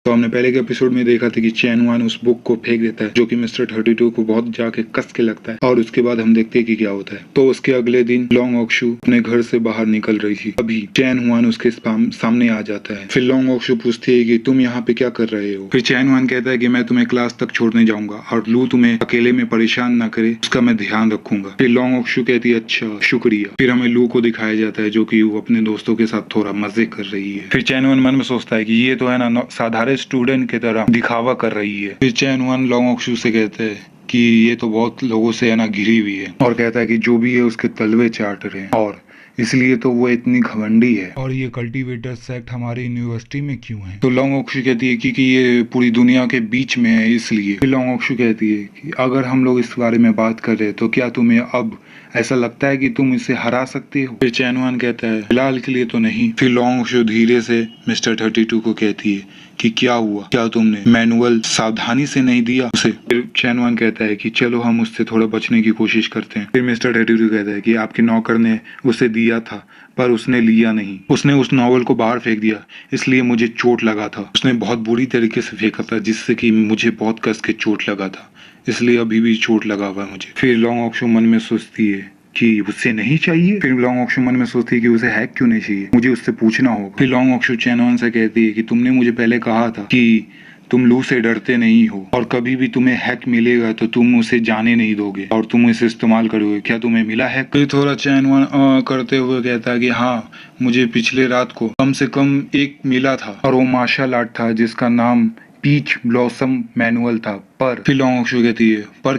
तो हमने पहले के एपिसोड में देखा था कि चैन वान उस बुक को फेंक देता है जो कि मिस्टर 32 को बहुत जाके कस के लगता है और उसके बाद हम देखते हैं कि क्या होता है। तो उसके अगले दिन लॉन्ग ऑक्शू अपने घर से बाहर निकल रही थी। अभी चैन वान उसके सामने आ जाता है। फिर लॉन्ग ऑक्शू पूछती है कि तुम यहाँ पे क्या कर रहे हो। फिर चैन वान कहता है कि मैं तुम्हें क्लास तक छोड़ने जाऊंगा और लू तुम्हें अकेले में परेशान न करे उसका मैं ध्यान रखूंगा। फिर लॉन्ग ऑक्शू कहती है अच्छा शुक्रिया। फिर हमें लू को दिखाया जाता है जो कि वो अपने दोस्तों के साथ थोड़ा मजे कर रही है। फिर चैन वान मन में सोचता है कि ये तो है ना साधारण स्टूडेंट की तरह दिखावा कर रही है। फिर चैन वान लॉन्ग ऑक्शू से कहते हैं कि ये तो बहुत लोगों से है ना घिरी हुई है और कहता है कि जो भी है उसके तलवे चाट रहे हैं और इसलिए तो वो इतनी घमंडी है। और ये कल्टीवेटर्स एक्ट हमारी यूनिवर्सिटी में क्यों है। तो लॉन्ग ऑक्शू कहती है कि ये पूरी दुनिया के बीच में है इसलिए। फिर लॉन्ग ऑक्शू कहती है कि अगर हम लोग इस बारे में बात कर रहे हैं तो क्या तुम्हें अब ऐसा लगता है कि तुम इसे हरा सकते हो। फिर चैन वान कहता है फिलहाल के लिए तो नहीं। फिर लॉन्ग ऑक्शू धीरे से मिस्टर 32 को कहती है कि क्या हुआ, क्या तुमने मैनुअल सावधानी से नहीं दिया उसे। फिर चैन वान कहता है कि चलो हम उससे थोड़ा बचने की कोशिश करते हैं। फिर मिस्टर 32 कहता है कि आपके नौकर ने उसे दिया था पर उसने लिया नहीं, उसने उस नॉवल को बाहर फेंक दिया इसलिए मुझे चोट लगा था। उसने बहुत बुरी तरीके से फेंका था जिससे कि मुझे बहुत कस के चोट लगा था, इसलिए अभी भी चोट लगा हुआ है मुझे। फिर लॉन्ग ऑक्शू मन में सोचती है कि उससे नहीं चाहिए। फिर लॉन्ग ऑक्शू मन में सोचती है कि उसे हैक क्यों नहीं चाहिए, मुझे उससे पूछना होगा। फिर लॉन्ग ऑक्शू चैन वान से कहती है कि तुमने मुझे पहले कहा था कि तुम लू से डरते नहीं हो और कभी भी तुम्हें हैक मिलेगा तो तुम उसे जाने नहीं दोगे और तुम इसे इस्तेमाल करोगे, क्या तुम्हें मिला हैक। फिर थोड़ा चैन वान करते हुए कहता है कि हाँ मुझे पिछले रात को कम से कम एक मिला था और वो मार्शल आर्ट था जिसका नाम पीच ब्लॉसम मैनुअल था। पर फिर लॉन्ग ऑक्शू कहती है पर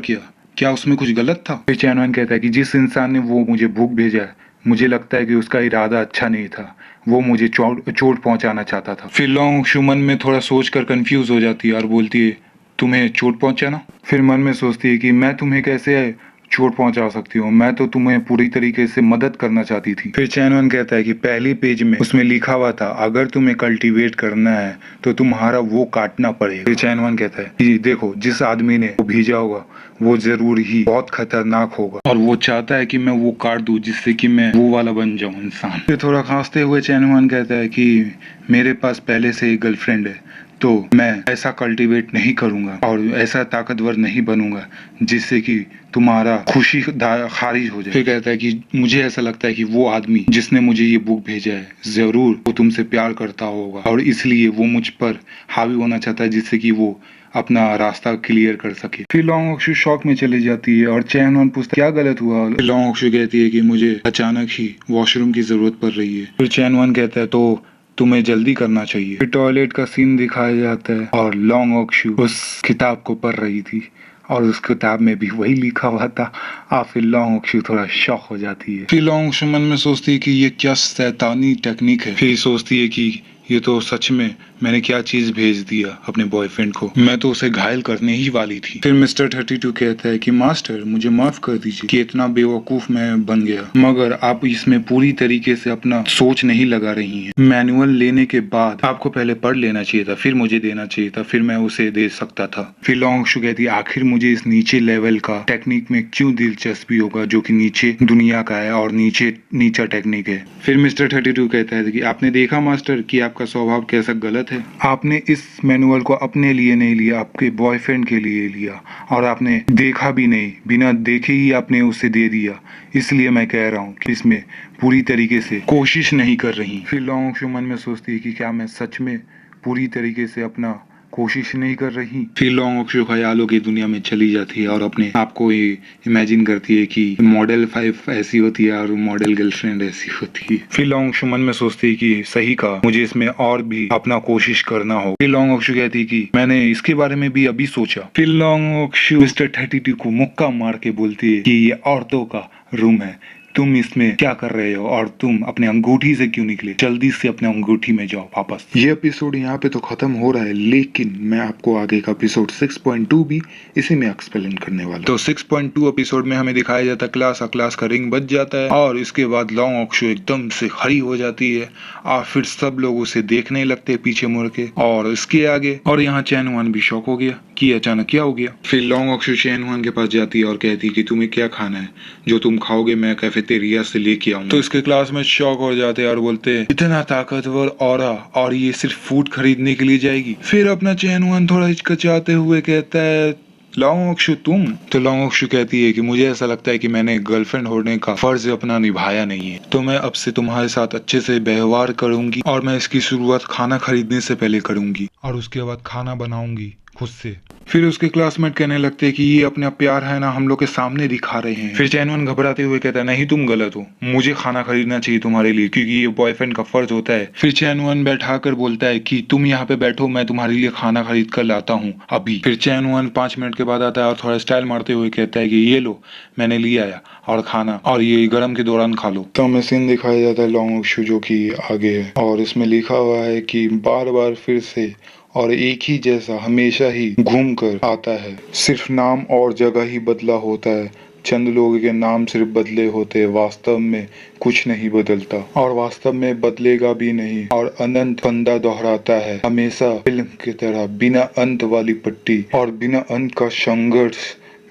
क्या उसमें कुछ गलत था। फिर चैन वान कहता है कि जिस इंसान ने वो मुझे बुक भेजा है मुझे लगता है कि उसका इरादा अच्छा नहीं था, वो मुझे चोट पहुंचाना चाहता था। फिर लॉन्ग ऑक्शू मन में थोड़ा सोचकर कंफ्यूज हो जाती है और बोलती है तुम्हें चोट पहुंचाना। फिर मन में सोचती है कि मैं तुम्हें कैसे चोट पहुंचा सकती हूँ, मैं तो तुम्हें पूरी तरीके से मदद करना चाहती थी। फिर चैन वान कहता है कि पहले पेज में उसमें लिखा हुआ था अगर तुम्हें कल्टीवेट करना है तो तुम्हारा वो काटना पड़ेगा। फिर चैन वान कहता है कि देखो जिस आदमी ने वो भेजा होगा वो जरूर ही बहुत खतरनाक होगा और वो चाहता है कि मैं वो काट दूं जिससे कि मैं वो वाला बन जाऊं इंसान। फिर थोड़ा खांसते हुए चैन वान कहता है कि मेरे पास पहले से एक गर्लफ्रेंड है तो मैं ऐसा कल्टीवेट नहीं करूंगा और ऐसा ताकतवर नहीं बनूंगा जिससे कि तुम्हारा खुशी खारिज हो जाए। फिर कहता है कि मुझे ऐसा लगता है कि वो आदमी जिसने मुझे ये बुक भेजा है जरूर वो तुमसे प्यार करता होगा और इसलिए वो मुझ पर हावी होना चाहता है जिससे कि वो अपना रास्ता क्लियर कर सके। फिर लॉन्ग ऑक्शू शॉक में चली जाती है और चैन वान पूछता क्या गलत हुआ। फिर लॉन्ग ऑक्शू कहती है कि मुझे अचानक ही वॉशरूम की जरूरत पड़ रही है। फिर चैन वान कहता है तो तुम्हें जल्दी करना चाहिए। फिर टॉयलेट का सीन दिखाया जाता है और लॉन्ग ऑक्शू उस किताब को पढ़ रही थी और उस किताब में भी वही लिखा हुआ था। फिर लॉन्ग ऑक्शू थोड़ा शॉक हो जाती है। फिर लॉन्ग ऑक्शू मन में सोचती है कि ये क्या शैतानी टेक्निक है। फिर सोचती है कि ये तो सच में मैंने क्या चीज भेज दिया अपने बॉयफ्रेंड को, मैं तो उसे घायल करने ही वाली थी। फिर मिस्टर 32 कहता है कि मास्टर मुझे माफ कर दीजिए कि इतना बेवकूफ मैं बन गया, मगर आप इसमें पूरी तरीके से अपना सोच नहीं लगा रही हैं। मैनुअल लेने के बाद आपको पहले पढ़ लेना चाहिए था, फिर मुझे देना चाहिए था, फिर मैं उसे दे सकता था। फिर लॉन्ग ऑक्शू कहती है आखिर मुझे इस नीचे लेवल का टेक्निक में क्यों दिलचस्पी होगा जो कि नीचे दुनिया का है और नीचा टेक्निक है। फिर मिस्टर 32 कहता है कि आपने देखा मास्टर कि आपका स्वभाव कैसा गलत है, आपने इस मैनुअल को अपने लिए नहीं लिया, आपके बॉयफ्रेंड के लिए लिया और आपने देखा भी नहीं, बिना देखे ही आपने उसे दे दिया, इसलिए मैं कह रहा हूँ कि इसमें पूरी तरीके से कोशिश नहीं कर रही। फिर लॉन्ग ऑक्शू मन में सोचती है कि क्या मैं सच में पूरी तरीके से अपना कोशिश नहीं कर रही। फिर लॉन्ग ऑक्शू ख्यालों की दुनिया में चली जाती है और अपने आप को इमेजिन करती है कि मॉडल 5 ऐसी होती है और मॉडल गर्लफ्रेंड ऐसी होती है। फिर लॉन्ग ऑक्शू मन में सोचती है कि सही कहा, मुझे इसमें और भी अपना कोशिश करना हो। फिर लॉन्ग ऑक्शू कहती है कि मैंने इसके बारे में भी अभी सोचा। फिर लॉन्ग ऑक्शू मिस्टर 32 को मुक्का मार के बोलती है कि ये औरतों का रूम है, तुम इसमें क्या कर रहे हो और तुम अपने अंगूठी से क्यों निकले, जल्दी से अपने अंगूठी में जाओ वापस। ये एपिसोड यहाँ पे तो खत्म हो रहा है लेकिन मैं आपको आगे का एपिसोड 6.2 भी इसी में एक्सप्लेन करने वाला। तो 6.2 एपिसोड में हमें दिखाया जाता है क्लास का रिंग बज जाता है और इसके बाद लॉन्ग ऑक्शू एकदम से खड़ी हो जाती है और फिर सब लोग उसे देखने लगते हैं पीछे मुड़ के और इसके आगे और यहाँ चैन वान भी शॉक हो गया कि अचानक क्या हो गया। फिर लॉन्ग ऑक्सू चैन वन के पास जाती है और कहती है कि तुम्हें क्या खाना है, जो तुम खाओगे मैं कैफेटेरिया से लेके आऊंगा। तो इसके क्लास में शॉक हो जाते हैं और बोलते हैं इतना ताकतवर ऑरा, और ये सिर्फ फूड खरीदने के लिए जाएगी। फिर अपना चैन वन थोड़ा हिचकिचाते हुए कहता है लॉन्ग ऑक्सू तुम। तो लॉन्ग ऑक्सू कहती है कि मुझे ऐसा लगता है कि मैंने गर्लफ्रेंड होने का फर्ज अपना निभाया नहीं है, तो मैं अब से तुम्हारे साथ अच्छे से व्यवहार करूंगी और मैं इसकी शुरुआत खाना खरीदने से पहले करूंगी और उसके बाद खाना बनाऊंगी खुद से। फिर उसके क्लासमेट कहने लगते हैं कि ये अपना प्यार है ना हम लोग के सामने दिखा रहे हैं। फिर चैनवन घबराते हुए कहता है नहीं तुम गलत हो, मुझे खाना खरीदना चाहिए तुम्हारे लिए क्योंकि ये बॉयफ्रेंड का फर्ज होता है। फिर चैनवन बैठा कर बोलता है कि तुम यहाँ पे बैठो, मैं तुम्हारे लिए खाना खरीद कर लाता हूँ अभी। फिर चैनवन 5 मिनट के बाद आता है और थोड़ा स्टाइल मारते हुए कहता है कि ये लो मैंने लिया आया और खाना, और ये गर्म के दौरान खा लो। तो हमें सीन दिखाया जाता है लॉन्ग ऑक्सू जो कि आगे है और इसमें लिखा हुआ है कि बार बार फिर से और एक ही जैसा हमेशा ही घूम कर आता है, सिर्फ नाम और जगह ही बदला होता है, चंद लोगों के नाम सिर्फ बदले होते, वास्तव में कुछ नहीं बदलता और वास्तव में बदलेगा भी नहीं, और अनंत फंदा दोहराता है हमेशा फिल्म की तरह, बिना अंत वाली पट्टी और बिना अंत का संघर्ष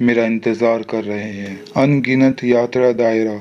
मेरा इंतजार कर रहे हैं। अनगिनत यात्रा दायरा,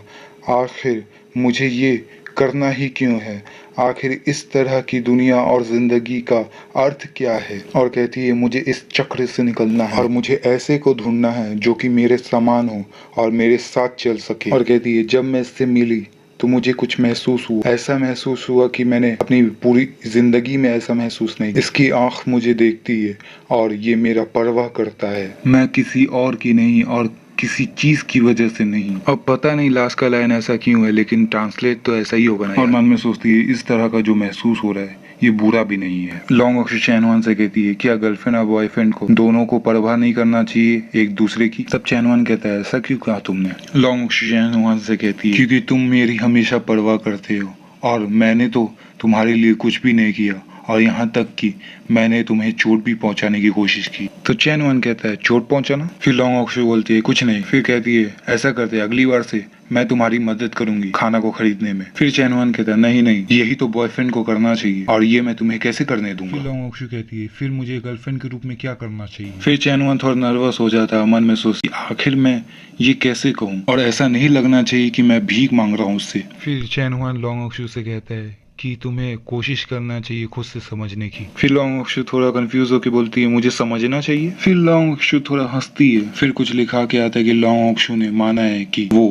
आखिर मुझे ये करना ही क्यों है, आखिर इस तरह की दुनिया और जिंदगी का अर्थ क्या है। और कहती है मुझे इस चक्र से निकलना है और मुझे ऐसे को ढूंढना है जो कि मेरे समान हो और मेरे साथ चल सके। और कहती है जब मैं इससे मिली तो मुझे कुछ महसूस हुआ, ऐसा महसूस हुआ कि मैंने अपनी पूरी जिंदगी में ऐसा महसूस नहीं। इसकी आंख मुझे देखती है और ये मेरा परवाह करता है, मैं किसी और की नहीं और किसी चीज की वजह से नहीं। अब पता नहीं लास्ट का लाइन ऐसा क्यों है, लेकिन ट्रांसलेट तो ऐसा ही होगा ना। और मन में सोचती है इस तरह का जो महसूस हो रहा है ये बुरा भी नहीं है। लॉन्ग ऑक्सू चैनवन से कहती है क्या गर्लफ्रेंड और बॉयफ्रेंड को दोनों को परवाह नहीं करना चाहिए एक दूसरे की। तब चैनवन कहता है ऐसा क्यों कहा तुमने। लॉन्ग ऑक्सू चैनवन से कहती है क्योंकि तुम मेरी हमेशा परवाह करते हो और मैंने तो तुम्हारे लिए कुछ भी नहीं किया, और यहाँ तक कि मैंने तुम्हें चोट भी पहुंचाने की कोशिश की। तो चैनवन कहता है चोट पहुंचाना। फिर लॉन्ग ऑक्सू बोलती है कुछ नहीं। फिर कहती है ऐसा करते हैं अगली बार से मैं तुम्हारी मदद करूंगी खाना को खरीदने में। फिर चैनवन कहता है नहीं नहीं, यही तो बॉयफ्रेंड को करना चाहिए और ये मैं तुम्हें कैसे करने दूंगा। फिर लॉन्ग ऑक्सू कहती है फिर मुझे गर्लफ्रेंड के रूप में क्या करना चाहिए। फिर चैनवन थोड़ा नर्वस हो जाता है, मन में सोचती आखिर मैं ये कैसे कहूँ और ऐसा नहीं लगना चाहिए कि मैं भीख मांग रहा हूँ उससे। फिर चैनवन लॉन्ग ऑक्सू से कहता है कि तुम्हें कोशिश करना चाहिए खुद से समझने की। फिर लॉन्ग ऑक्सू थोड़ा कंफ्यूज होकर बोलती है मुझे समझना चाहिए। फिर लॉन्ग ऑक्सू थोड़ा हंसती है। फिर कुछ लिखा के आता है कि लॉन्ग ऑक्सू ने माना है कि वो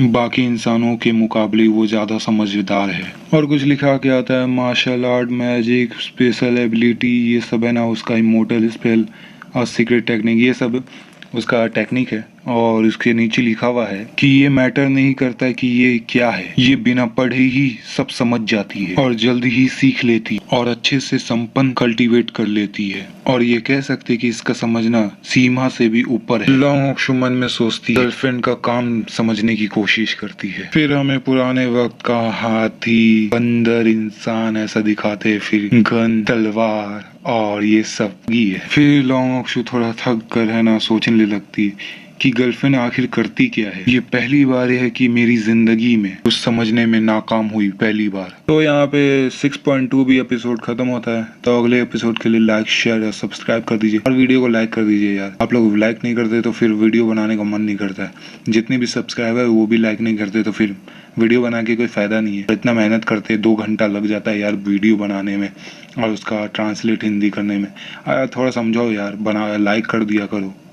बाकी इंसानों के मुकाबले वो ज्यादा समझदार है। और कुछ लिखा के आता है martial art, magic, special ability, ये सब है ना उसका इमोर्टल स्पेल और सीक्रेट टेक्निक, ये सब उसका टेक्निक है। और इसके नीचे लिखा हुआ है कि ये मैटर नहीं करता कि ये क्या है, ये बिना पढ़े ही सब समझ जाती है और जल्द ही सीख लेती और अच्छे से संपन्न कल्टीवेट कर लेती है, और ये कह सकते कि इसका समझना सीमा से भी ऊपर है। लॉन्ग ऑक्सू मन में सोचती गर्लफ्रेंड का काम समझने की कोशिश करती है। फिर हमें पुराने वक्त का हाथी, बंदर, इंसान ऐसा दिखाते, फिर गन, तलवार और ये सब ही है। फिर लॉन्ग ऑक्सू थोड़ा थक कर है ना सोचने लगती है कि गर्लफ्रेंड आखिर करती क्या है। ये पहली बार है कि मेरी जिंदगी में कुछ समझने में नाकाम हुई पहली बार। तो यहाँ पे 6.2 भी एपिसोड खत्म होता है। तो अगले एपिसोड के लिए लाइक, शेयर और सब्सक्राइब कर दीजिए और वीडियो को लाइक कर दीजिए यार। आप लोग लाइक नहीं करते तो फिर वीडियो बनाने का मन नहीं करता है। जितने भी सब्सक्राइबर है वो भी लाइक नहीं करते तो फिर वीडियो बना के कोई फायदा नहीं है। इतना मेहनत करते 2 घंटा लग जाता है यार वीडियो बनाने में और उसका ट्रांसलेट हिंदी करने में। थोड़ा समझाओ यार, बना लाइक कर दिया करो।